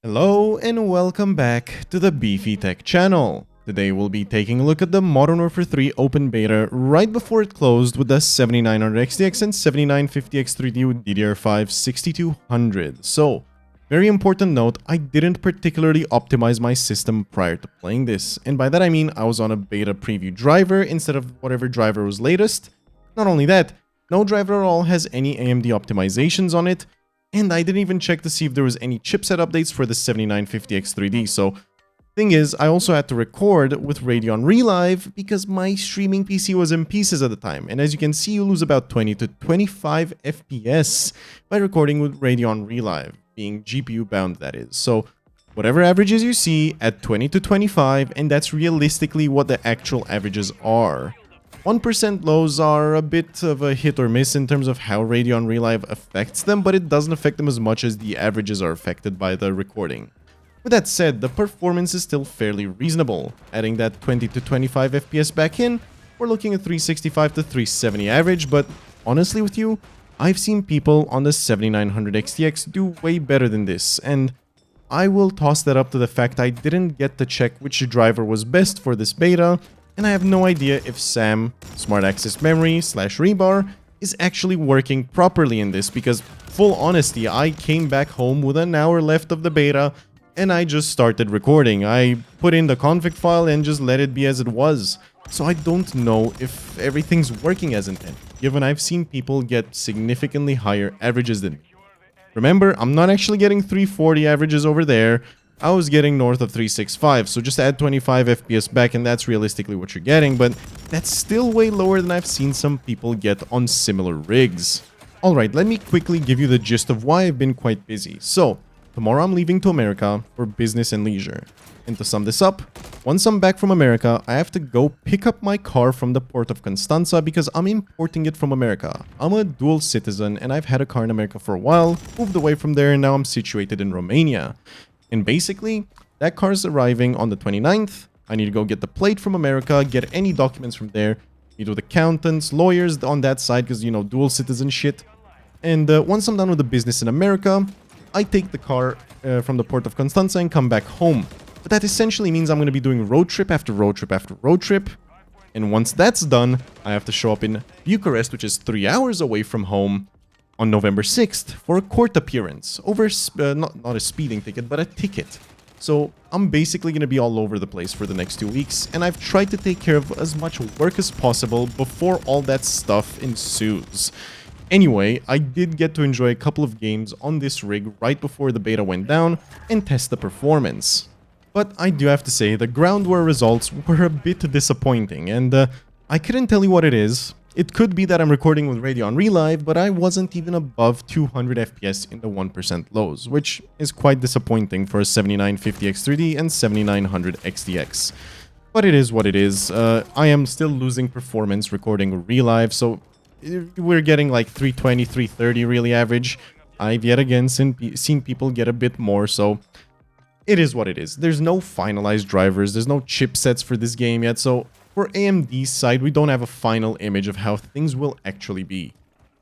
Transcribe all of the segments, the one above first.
Hello and welcome back to the Beefy Tech channel. Today we'll be taking a look at the Modern Warfare 3 open beta right before it closed with the 7900XTX and 7950X3D with DDR5 6200. So, very important note, I didn't particularly optimize my system prior to playing this, and by that I mean I was on a beta preview driver instead of whatever driver was latest. Not only that, no driver at all has any AMD optimizations on it, and I didn't even check to see if there was any chipset updates for the 7950X3D, so thing is, I also had to record with Radeon Relive because my streaming PC was in pieces at the time, and as you can see, you lose about 20 to 25 FPS by recording with Radeon Relive, being GPU bound that is. So whatever averages you see at 20 to 25, and that's realistically what the actual averages are. 1% lows are a bit of a hit or miss in terms of how Radeon Relive affects them, but it doesn't affect them as much as the averages are affected by the recording. With that said, the performance is still fairly reasonable. Adding that 20 to 25 FPS back in, we're looking at 365 to 370 average, but honestly with you, I've seen people on the 7900XTX do way better than this, and I will toss that up to the fact I didn't get to check which driver was best for this beta, and I have no idea if SAM, Smart Access Memory / Rebar, is actually working properly in this, because full honesty, I came back home with an hour left of the beta, and I just started recording. I put in the config file and just let it be as it was. So I don't know if everything's working as intended, given I've seen people get significantly higher averages than me. Remember, I'm not actually getting 340 averages over there. I was getting north of 365, so just add 25 FPS back and that's realistically what you're getting, but that's still way lower than I've seen some people get on similar rigs. Alright, let me quickly give you the gist of why I've been quite busy. So, tomorrow I'm leaving to America for business and leisure. And to sum this up, once I'm back from America, I have to go pick up my car from the port of Constanza because I'm importing it from America. I'm a dual citizen and I've had a car in America for a while, moved away from there, and now I'm situated in Romania. And basically, that car is arriving on the 29th. I need to go get the plate from America, get any documents from there, meet with accountants, lawyers on that side because, you know, dual citizen shit. And once I'm done with the business in America, I take the car from the port of Constanza and come back home. But that essentially means I'm going to be doing road trip after road trip after road trip. And once that's done, I have to show up in Bucharest, which is 3 hours away from home, on November 6th for a court appearance over not a speeding ticket, but a ticket. So I'm basically going to be all over the place for the next 2 weeks, and I've tried to take care of as much work as possible before all that stuff ensues. Anyway, I did get to enjoy a couple of games on this rig right before the beta went down and test the performance. But I do have to say, the ground war results were a bit disappointing, and I couldn't tell you what it is. It could be that I'm recording with Radeon Relive, but I wasn't even above 200 FPS in the 1% lows, which is quite disappointing for a 7950X3D and 7900XTX. But it is what it is. I am still losing performance recording with Relive, so we're getting like 320, 330 really average. I've yet again seen people get a bit more, so it is what it is. There's no finalized drivers, there's no chipsets for this game yet, so for AMD's side, we don't have a final image of how things will actually be.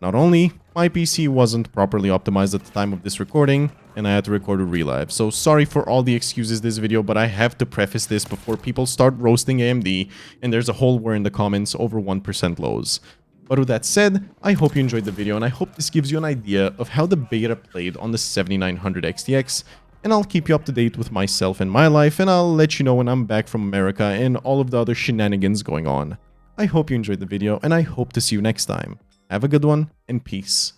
Not only, my PC wasn't properly optimized at the time of this recording, and I had to record with Relive, so sorry for all the excuses this video, but I have to preface this before people start roasting AMD, and there's a whole war in the comments over 1% lows. But with that said, I hope you enjoyed the video, and I hope this gives you an idea of how the beta played on the 7900XTX, and I'll keep you up to date with myself and my life, and I'll let you know when I'm back from America and all of the other shenanigans going on. I hope you enjoyed the video, and I hope to see you next time. Have a good one, and peace.